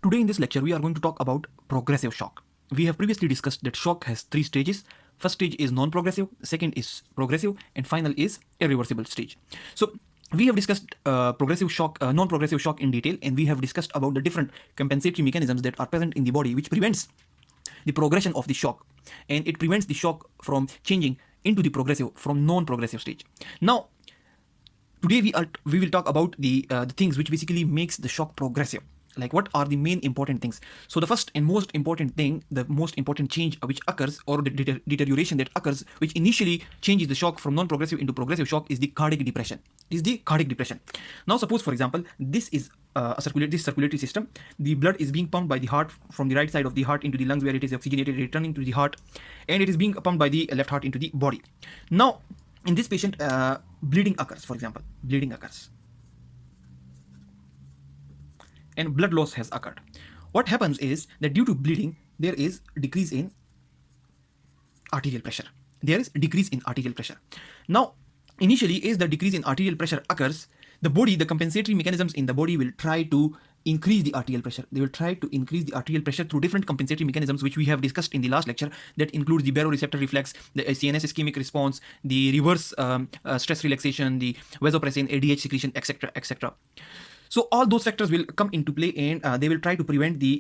Today in this lecture, we are going to talk about progressive shock. We have previously discussed that shock has three stages. First stage is non-progressive, second is progressive, and final is irreversible stage. So we have discussed progressive shock, non-progressive shock in detail, and we have discussed about the different compensatory mechanisms that are present in the body which prevents the progression of the shock, and it prevents the shock from changing into the progressive from non-progressive stage. Now, today we will talk about the things which basically makes the shock progressive. Like, what are the main important things? So the first and most important thing, the most important change which occurs, or the deterioration that occurs, which initially changes the shock from non-progressive into progressive shock, is the cardiac depression. Now suppose, for example, this is this circulatory system. The blood is being pumped by the heart from the right side of the heart into the lungs, where it is oxygenated, returning to the heart, and it is being pumped by the left heart into the body. Now in this patient, bleeding occurs, for example, and blood loss has occurred. What happens is that due to bleeding, there is decrease in arterial pressure. Now, initially, as the decrease in arterial pressure occurs, the compensatory mechanisms in the body will try to increase the arterial pressure. They will try to increase the arterial pressure through different compensatory mechanisms, which we have discussed in the last lecture. That includes the baroreceptor reflex, the CNS ischemic response, the reverse stress relaxation, the vasopressin, ADH secretion, etc., etc. So all those factors will come into play, and they will try to prevent the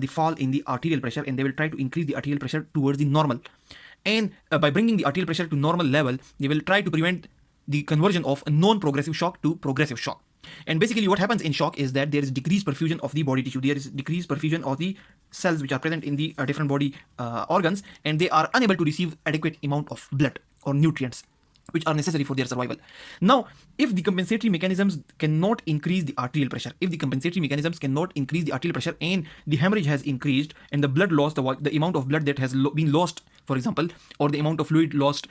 fall in the arterial pressure, and they will try to increase the arterial pressure towards the normal. And by bringing the arterial pressure to normal level, they will try to prevent the conversion of a non-progressive shock to progressive shock. And basically what happens in shock is that there is decreased perfusion of the body tissue, there is decreased perfusion of the cells which are present in the different body organs, and they are unable to receive adequate amount of blood or nutrients which are necessary for their survival. Now, if the compensatory mechanisms cannot increase the arterial pressure, and the hemorrhage has increased, and the blood loss, the amount of blood that has been lost, for example, or the amount of fluid lost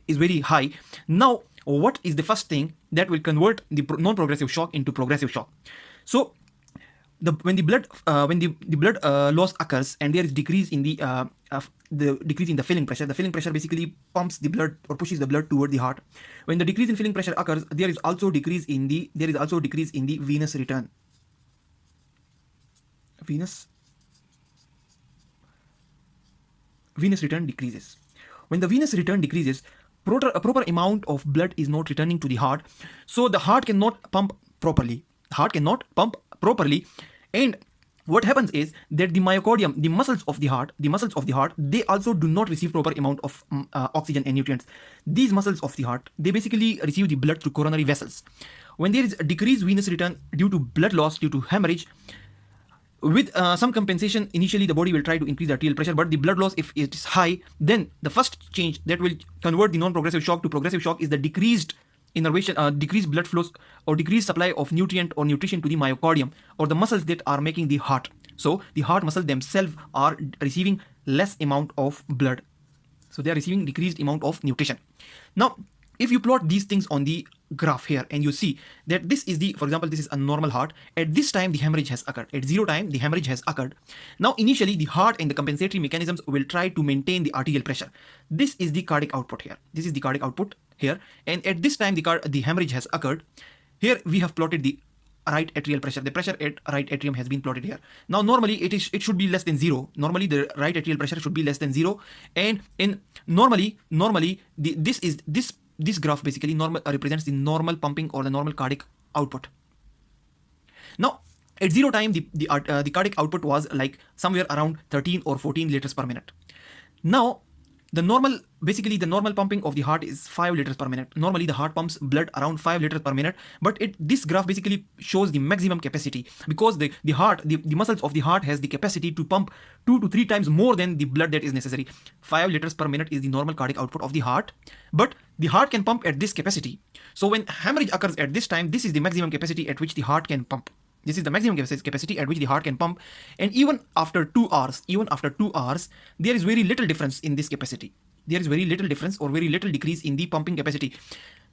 is very high, now what is the first thing that will convert the non-progressive shock into progressive shock? So when the blood loss occurs, and there is decrease in the filling pressure. The filling pressure basically pumps the blood or pushes the blood toward the heart. When the decrease in filling pressure occurs, there is also decrease in the venous return. Venous return decreases. When the venous return decreases, a proper amount of blood is not returning to the heart, so the heart cannot pump properly. And what happens is that the myocardium, the muscles of the heart, they also do not receive proper amount of oxygen and nutrients. These muscles of the heart, they basically receive the blood through coronary vessels. When there is a decreased venous return due to blood loss, due to hemorrhage, with some compensation, initially the body will try to increase the arterial pressure, but the blood loss, if it is high, then the first change that will convert the non-progressive shock to progressive shock is the decreased innervation, decreased blood flows, or decreased supply of nutrient or nutrition to the myocardium, or the muscles that are making the heart. So the heart muscles themselves are receiving less amount of blood, so they are receiving decreased amount of nutrition. Now, if you plot these things on the graph here, and you see that this is for example, this is a normal heart. At this time, the hemorrhage has occurred. At 0 time, the hemorrhage has occurred. Now, initially, the heart and the compensatory mechanisms will try to maintain the arterial pressure. This is the cardiac output here. And at this time, the hemorrhage has occurred. Here we have plotted the right atrial pressure. The pressure at right atrium has been plotted here. Now, normally it should be less than 0. Normally the right atrial pressure should be less than 0. And normally this graph basically represents the normal pumping or the normal cardiac output. Now, at 0 time, the cardiac output was like somewhere around 13 or 14 liters per minute. Now, the normal pumping of the heart is 5 liters per minute. Normally, the heart pumps blood around 5 liters per minute, but this graph basically shows the maximum capacity, because the muscles of the heart has the capacity to pump 2 to 3 times more than the blood that is necessary. 5 liters per minute is the normal cardiac output of the heart, but the heart can pump at this capacity. So when hemorrhage occurs at this time, this is the maximum capacity at which the heart can pump. This is the maximum capacity at which the heart can pump. And even after 2 hours, there is very little difference in this capacity. There is very little difference or very little decrease in the pumping capacity.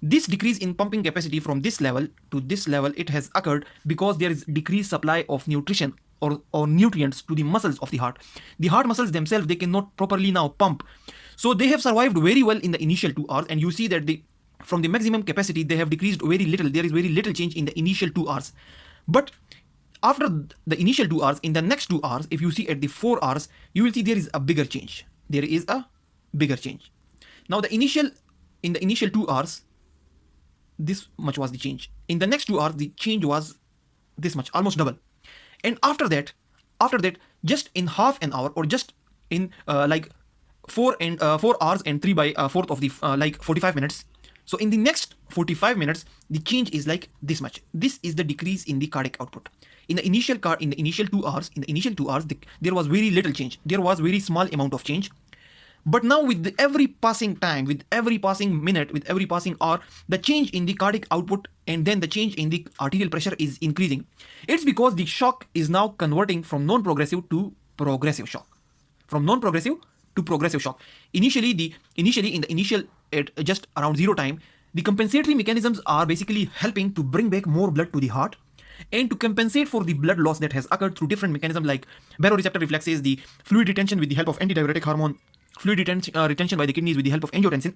This decrease in pumping capacity from this level to this level, it has occurred because there is decreased supply of nutrition or nutrients to the muscles of the heart. The heart muscles themselves, they cannot properly now pump. So they have survived very well in the initial 2 hours, and you see that from the maximum capacity, they have decreased very little. There is very little change in the initial 2 hours. But after the initial 2 hours, in the next 2 hours, if you see at the 4 hours, you will see there is a bigger change. There is a bigger change. Now in the initial 2 hours, this much was the change. In the next 2 hours, the change was this much, almost double. And after that, just in half an hour, or just in 4 hours and 3 by fourth of the 45 minutes. So in the next 45 minutes, the change is like this much. This is the decrease in the cardiac output. In the initial 2 hours, there was very little change. There was very small amount of change. But now with every passing time, with every passing minute, with every passing hour, the change in the cardiac output and then the change in the arterial pressure is increasing. It's because the shock is now converting from non-progressive to progressive shock. From non-progressive to progressive shock. Initially in the initial at just around 0 time, the compensatory mechanisms are basically helping to bring back more blood to the heart and to compensate for the blood loss that has occurred through different mechanisms like baroreceptor reflexes, the fluid retention with the help of antidiuretic hormone, fluid retention by the kidneys with the help of angiotensin.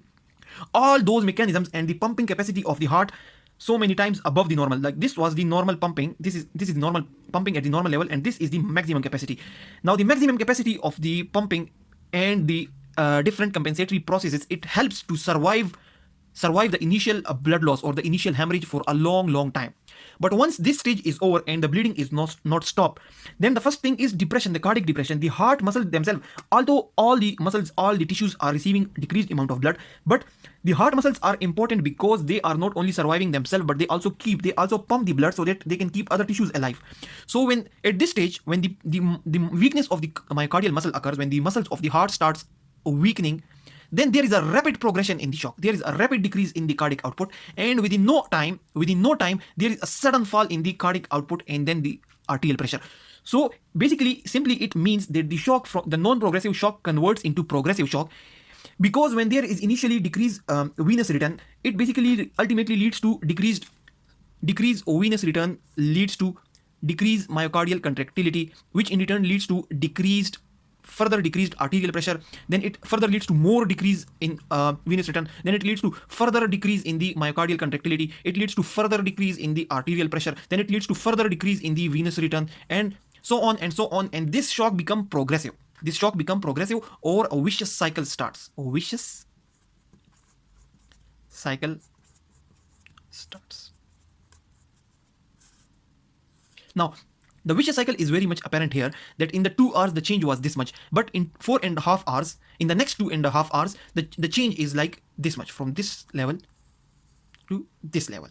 All those mechanisms and the pumping capacity of the heart so many times above the normal. Like this was the normal pumping. This is normal pumping at the normal level, and this is the maximum capacity. Now the maximum capacity of the pumping and the different compensatory processes, it helps to survive the initial blood loss or the initial hemorrhage for a long time. But once this stage is over and the bleeding is not stopped, then the first thing is depression, the cardiac depression. The heart muscles themselves, although all the muscles, all the tissues are receiving decreased amount of blood, but the heart muscles are important because they are not only surviving themselves, but they also pump the blood so that they can keep other tissues alive. So when at this stage, when the weakness of the myocardial muscle occurs, when the muscles of the heart starts weakening, then there is a rapid progression in the shock. There is a rapid decrease in the cardiac output, and within no time, there is a sudden fall in the cardiac output and then the arterial pressure. So basically, simply it means that the shock from the non-progressive shock converts into progressive shock, because when there is initially decreased venous return, it basically ultimately leads to decreased venous return, leads to decreased myocardial contractility, which in return leads to further decreased arterial pressure. Then it further leads to more decrease in venous return. Then it leads to further decrease in the myocardial contractility. It leads to further decrease in the arterial pressure. Then it leads to further decrease in the venous return, and so on and so on. And this shock become progressive. Or a vicious cycle starts. Now, the vicious cycle is very much apparent here, that in the 2 hours the change was this much, but in 4.5 hours, in the next 2.5 hours, the change is like this much, from this level to this level.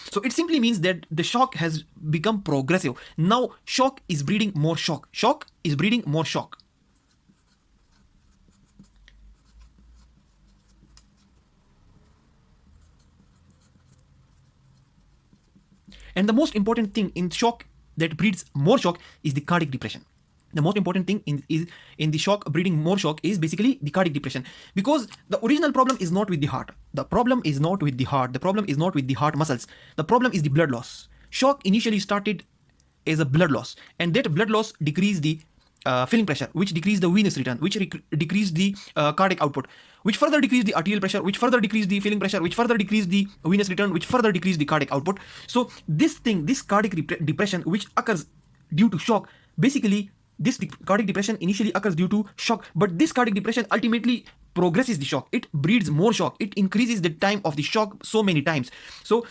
So it simply means that the shock has become progressive. Now shock is breeding more shock. And the most important thing in shock that breeds more shock is the cardiac depression. The most important thing in the shock breeding more shock is basically the cardiac depression, because the original problem is not with the heart. The problem is not with the heart muscles. The problem is the blood loss. Shock initially started as a blood loss, and that blood loss decreased the filling pressure, which decreased the venous return, which decreased the cardiac output, which further decreased the arterial pressure, which further decreased the filling pressure, which further decreased the venous return, which further decreased the cardiac output. So this cardiac depression which occurs due to shock, basically this cardiac depression initially occurs due to shock, but this cardiac depression ultimately progresses the shock. It breeds more shock. It increases the time of the shock so many times. So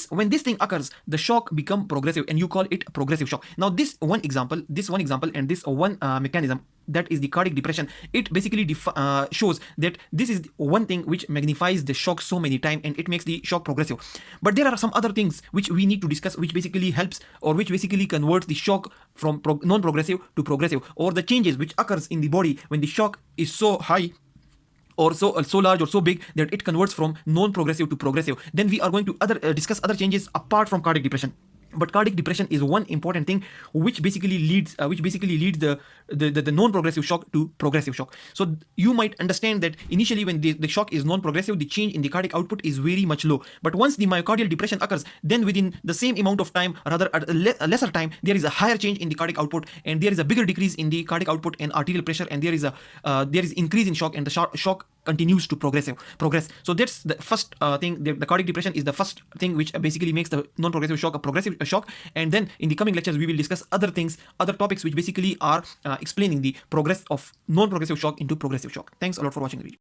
when this thing occurs, the shock become progressive, and you call it progressive shock. Now this one example and this one mechanism, that is the cardiac depression, it basically shows that this is one thing which magnifies the shock so many times, and it makes the shock progressive. But there are some other things which we need to discuss, which basically helps, or which basically converts the shock from non-progressive to progressive, or the changes which occurs in the body when the shock is so high or so large or so big that it converts from non-progressive to progressive. Then we are going to discuss other changes apart from cardiac depression. But cardiac depression is one important thing which basically leads the non-progressive shock to progressive shock. So you might understand that initially when the shock is non-progressive, the change in the cardiac output is very much low. But once the myocardial depression occurs, then within the same amount of time, rather at a lesser time, there is a higher change in the cardiac output, and there is a bigger decrease in the cardiac output and arterial pressure, and there is increase in shock, and the shock continues to progress. So that's the first thing. The cardiac depression is the first thing which basically makes the non-progressive shock a progressive shock. And then in the coming lectures we will discuss other things, other topics which basically are explaining the progress of non-progressive shock into progressive shock. Thanks a lot for watching the video.